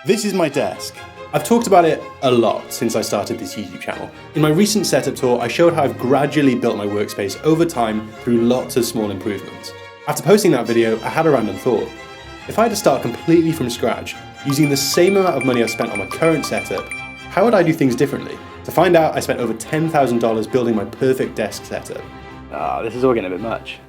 This is my desk. I've talked about it a lot since I started this YouTube channel. In my recent setup tour, I showed how I've gradually built my workspace over time through lots of small improvements. After posting that video, I had a random thought. If I had to start completely from scratch, using the same amount of money I've spent on my current setup, how would I do things differently? To find out, I spent over $10,000 building my perfect desk setup. This is all getting a bit much.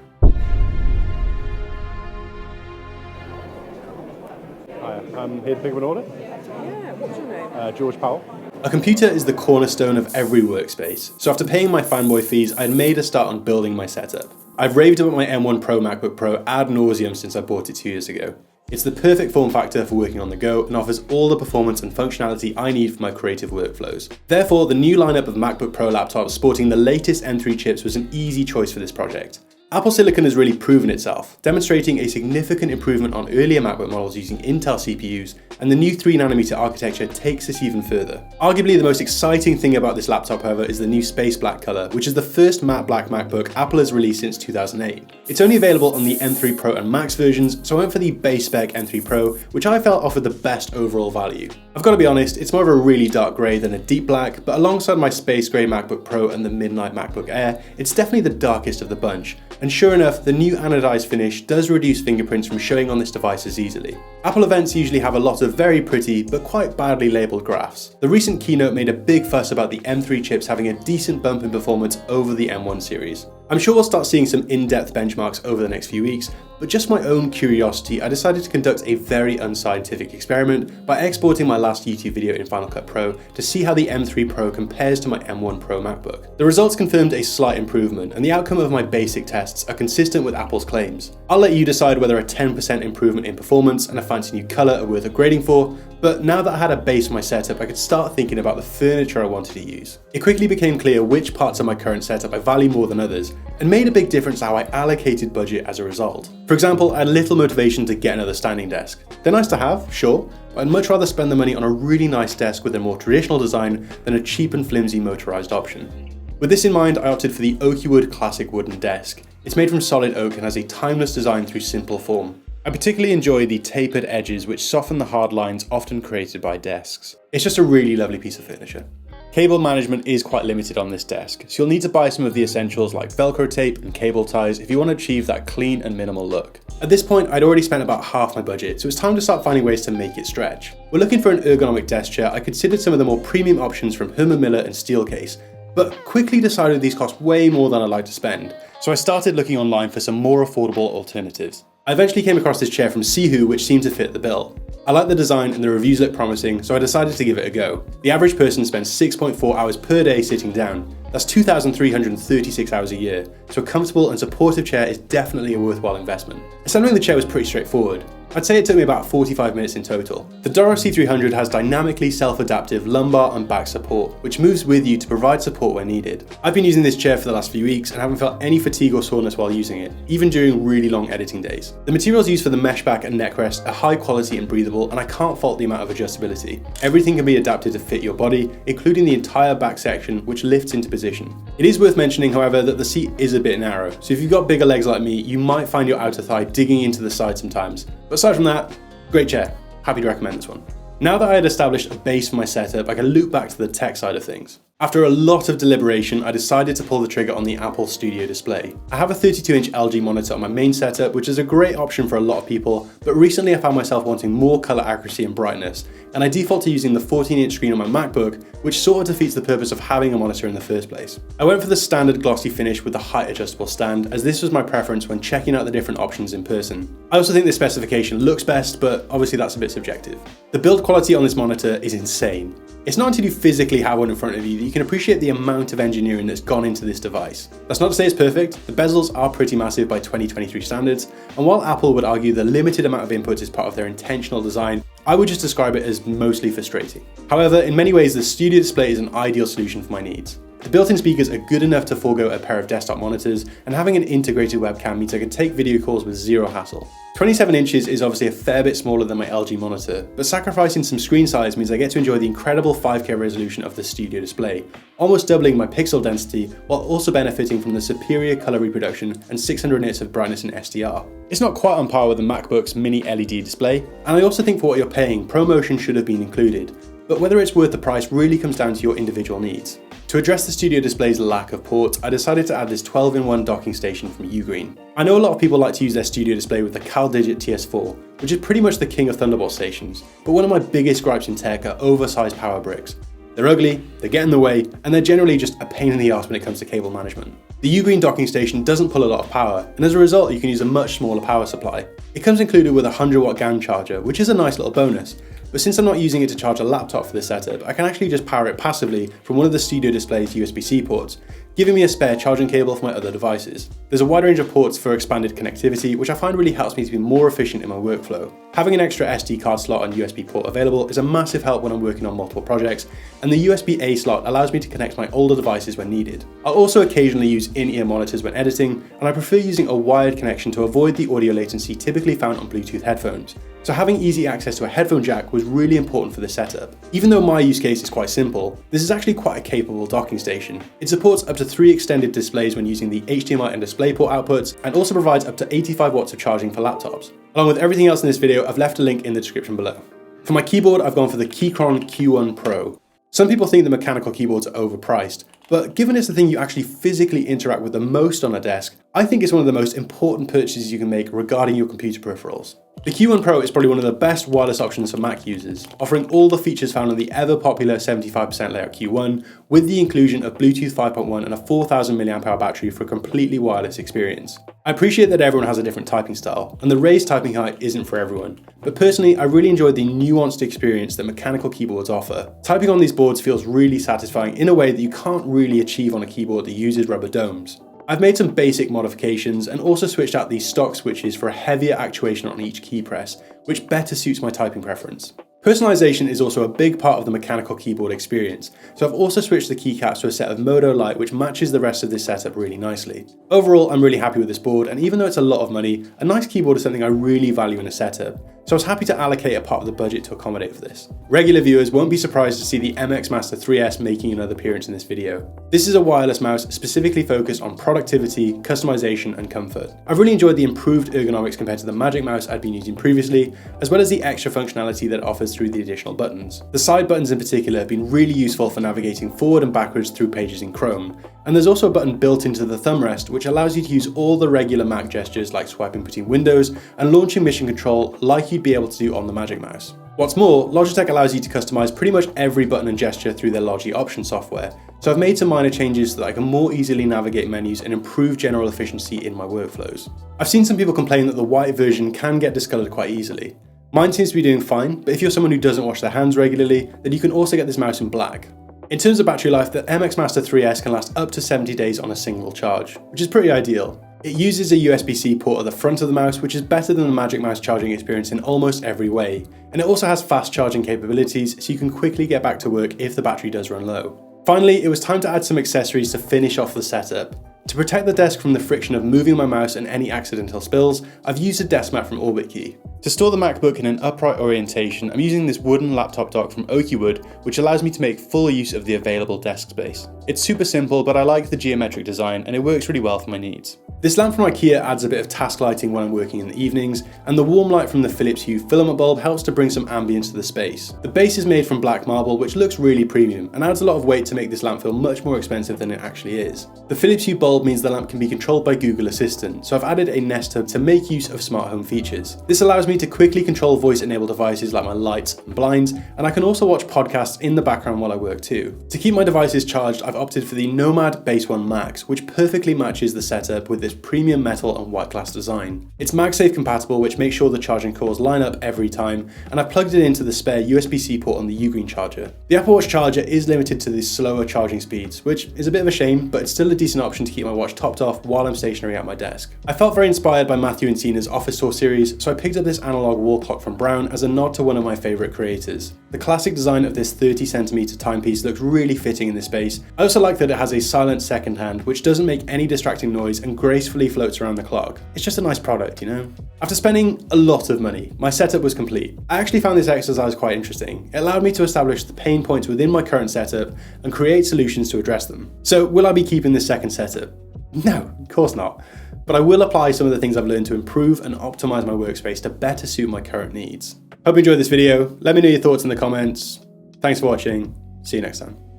Hi, I'm here to pick up an order. Yeah, what's your name? George Powell. A computer is the cornerstone of every workspace, so after paying my fanboy fees, I'd made a start on building my setup. I've raved about my M1 Pro MacBook Pro ad nauseum since I bought it 2 years ago. It's the perfect form factor for working on the go and offers all the performance and functionality I need for my creative workflows. Therefore, the new lineup of MacBook Pro laptops sporting the latest M3 chips was an easy choice for this project. Apple Silicon has really proven itself, demonstrating a significant improvement on earlier MacBook models using Intel CPUs, and the new 3nm architecture takes this even further. Arguably the most exciting thing about this laptop, however, is the new space black color, which is the first matte black MacBook Apple has released since 2008. It's only available on the M3 Pro and Max versions, so I went for the base spec M3 Pro, which I felt offered the best overall value. I've got to be honest, it's more of a really dark grey than a deep black, but alongside my space grey MacBook Pro and the Midnight MacBook Air, it's definitely the darkest of the bunch. And sure enough, the new anodized finish does reduce fingerprints from showing on this device as easily. Apple events usually have a lot of very pretty, but quite badly labelled graphs. The recent keynote made a big fuss about the M3 chips having a decent bump in performance over the M1 series. I'm sure we'll start seeing some in-depth benchmarks over the next few weeks, but just my own curiosity, I decided to conduct a very unscientific experiment by exporting my last YouTube video in Final Cut Pro to see how the M3 Pro compares to my M1 Pro MacBook. The results confirmed a slight improvement, and the outcome of my basic tests are consistent with Apple's claims. I'll let you decide whether a 10% improvement in performance and a fancy new colour are worth upgrading for, but now that I had a base for my setup, I could start thinking about the furniture I wanted to use. It quickly became clear which parts of my current setup I value more than others, and made a big difference how I allocated budget as a result. For example, I had little motivation to get another standing desk. They're nice to have, sure, but I'd much rather spend the money on a really nice desk with a more traditional design than a cheap and flimsy motorized option. With this in mind, I opted for the Oakwood Classic Wooden Desk. It's made from solid oak and has a timeless design through simple form. I particularly enjoy the tapered edges which soften the hard lines often created by desks. It's just a really lovely piece of furniture. Cable management is quite limited on this desk, so you'll need to buy some of the essentials like Velcro tape and cable ties if you want to achieve that clean and minimal look. At this point, I'd already spent about half my budget, so it's time to start finding ways to make it stretch. We're looking for an ergonomic desk chair. I considered some of the more premium options from Herman Miller and Steelcase, but quickly decided these cost way more than I'd like to spend, so I started looking online for some more affordable alternatives. I eventually came across this chair from Sihu which seemed to fit the bill. I liked the design and the reviews looked promising, so I decided to give it a go. The average person spends 6.4 hours per day sitting down. That's 2,336 hours a year, so a comfortable and supportive chair is definitely a worthwhile investment. Assembling the chair was pretty straightforward. I'd say it took me about 45 minutes in total. The Doro C300 has dynamically self-adaptive lumbar and back support, which moves with you to provide support where needed. I've been using this chair for the last few weeks and haven't felt any fatigue or soreness while using it, even during really long editing days. The materials used for the mesh back and neck rest are high quality and breathable, and I can't fault the amount of adjustability. Everything can be adapted to fit your body, including the entire back section, which lifts into position. It is worth mentioning, however, that the seat is a bit narrow, so if you've got bigger legs like me, you might find your outer thigh digging into the side sometimes. But aside from that, great chair. Happy to recommend this one. Now that I had established a base for my setup, I can loop back to the tech side of things. After a lot of deliberation, I decided to pull the trigger on the Apple Studio display. I have a 32-inch LG monitor on my main setup, which is a great option for a lot of people, but recently I found myself wanting more color accuracy and brightness, and I default to using the 14-inch screen on my MacBook, which sort of defeats the purpose of having a monitor in the first place. I went for the standard glossy finish with the height adjustable stand, as this was my preference when checking out the different options in person. I also think this specification looks best, but obviously that's a bit subjective. The build quality on this monitor is insane. It's not until you physically have one in front of you that you can appreciate the amount of engineering that's gone into this device. That's not to say it's perfect. The bezels are pretty massive by 2023 standards, and while Apple would argue the limited amount of input is part of their intentional design, I would just describe it as mostly frustrating. However, in many ways the Studio display is an ideal solution for my needs. The built-in speakers are good enough to forego a pair of desktop monitors, and having an integrated webcam means I can take video calls with zero hassle. 27 inches is obviously a fair bit smaller than my LG monitor, but sacrificing some screen size means I get to enjoy the incredible 5K resolution of the studio display, almost doubling my pixel density while also benefiting from the superior color reproduction and 600 nits of brightness in SDR. It's not quite on par with the MacBook's mini LED display, and I also think for what you're paying, ProMotion should have been included, but whether it's worth the price really comes down to your individual needs. To address the studio display's lack of ports, I decided to add this 12-in-1 docking station from Ugreen. I know a lot of people like to use their studio display with the CalDigit TS4, which is pretty much the king of Thunderbolt stations, but one of my biggest gripes in tech are oversized power bricks. They're ugly, they get in the way, and they're generally just a pain in the arse when it comes to cable management. The Ugreen docking station doesn't pull a lot of power, and as a result you can use a much smaller power supply. It comes included with a 100-watt GAN charger, which is a nice little bonus, but since I'm not using it to charge a laptop for this setup, I can actually just power it passively from one of the studio display's USB-C ports, giving me a spare charging cable for my other devices. There's a wide range of ports for expanded connectivity, which I find really helps me to be more efficient in my workflow. Having an extra SD card slot and USB port available is a massive help when I'm working on multiple projects, and the USB-A slot allows me to connect my older devices when needed. I'll also occasionally use in-ear monitors when editing, and I prefer using a wired connection to avoid the audio latency typically found on Bluetooth headphones. So having easy access to a headphone jack was really important for this setup. Even though my use case is quite simple, this is actually quite a capable docking station. It supports up to 3 extended displays when using the HDMI and DisplayPort outputs, and also provides up to 85 watts of charging for laptops. Along with everything else in this video, I've left a link in the description below. For my keyboard, I've gone for the Keychron Q1 Pro. Some people think the mechanical keyboards are overpriced, but given it's the thing you actually physically interact with the most on a desk, I think it's one of the most important purchases you can make regarding your computer peripherals. The Q1 Pro is probably one of the best wireless options for Mac users, offering all the features found on the ever popular 75% layout Q1, with the inclusion of Bluetooth 5.1 and a 4000 mAh battery for a completely wireless experience. I appreciate that everyone has a different typing style, and the raised typing height isn't for everyone, but personally I really enjoy the nuanced experience that mechanical keyboards offer. Typing on these boards feels really satisfying in a way that you can't really achieve on a keyboard that uses rubber domes. I've made some basic modifications and also switched out these stock switches for a heavier actuation on each key press, which better suits my typing preference. Personalization is also a big part of the mechanical keyboard experience, so I've also switched the keycaps to a set of Modo Light which matches the rest of this setup really nicely. Overall, I'm really happy with this board, and even though it's a lot of money, a nice keyboard is something I really value in a setup, so I was happy to allocate a part of the budget to accommodate for this. Regular viewers won't be surprised to see the MX Master 3S making another appearance in this video. This is a wireless mouse specifically focused on productivity, customization, and comfort. I've really enjoyed the improved ergonomics compared to the Magic Mouse I'd been using previously, as well as the extra functionality that it offers through the additional buttons. The side buttons in particular have been really useful for navigating forward and backwards through pages in Chrome, and there's also a button built into the thumb rest which allows you to use all the regular Mac gestures like swiping between windows and launching mission control like you'd be able to do on the Magic Mouse. What's more, Logitech allows you to customize pretty much every button and gesture through their Logi Options software, so I've made some minor changes so that I can more easily navigate menus and improve general efficiency in my workflows. I've seen some people complain that the white version can get discolored quite easily. Mine seems to be doing fine, but if you're someone who doesn't wash their hands regularly, then you can also get this mouse in black. In terms of battery life, the MX Master 3S can last up to 70 days on a single charge, which is pretty ideal. It uses a USB-C port at the front of the mouse, which is better than the Magic Mouse charging experience in almost every way, and it also has fast charging capabilities so you can quickly get back to work if the battery does run low. Finally, it was time to add some accessories to finish off the setup. To protect the desk from the friction of moving my mouse and any accidental spills, I've used a desk mat from OrbitKey. To store the MacBook in an upright orientation, I'm using this wooden laptop dock from Oakwood, which allows me to make full use of the available desk space. It's super simple, but I like the geometric design and it works really well for my needs. This lamp from IKEA adds a bit of task lighting when I'm working in the evenings, and the warm light from the Philips Hue filament bulb helps to bring some ambience to the space. The base is made from black marble, which looks really premium, and adds a lot of weight to make this lamp feel much more expensive than it actually is. The Philips Hue bulb means the lamp can be controlled by Google Assistant, so I've added a Nest Hub to make use of smart home features. This allows me to quickly control voice-enabled devices like my lights and blinds, and I can also watch podcasts in the background while I work too. To keep my devices charged, I've opted for the Nomad Base 1 Max, which perfectly matches the setup with this premium metal and white glass design. It's MagSafe compatible, which makes sure the charging cords line up every time, and I've plugged it into the spare USB-C port on the Ugreen charger. The Apple Watch charger is limited to the slower charging speeds, which is a bit of a shame, but it's still a decent option to keep keep my watch topped off while I'm stationary at my desk. I felt very inspired by Matthew and Tina's Office Tour series, so I picked up this analog wall clock from Brown as a nod to one of my favourite creators. The classic design of this 30cm timepiece looks really fitting in this space. I also like that it has a silent second hand, which doesn't make any distracting noise and gracefully floats around the clock. It's just a nice product, you know? After spending a lot of money, my setup was complete. I actually found this exercise quite interesting. It allowed me to establish the pain points within my current setup and create solutions to address them. So will I be keeping this second setup? No, of course not. But I will apply some of the things I've learned to improve and optimize my workspace to better suit my current needs. Hope you enjoyed this video. Let me know your thoughts in the comments. Thanks for watching. See you next time.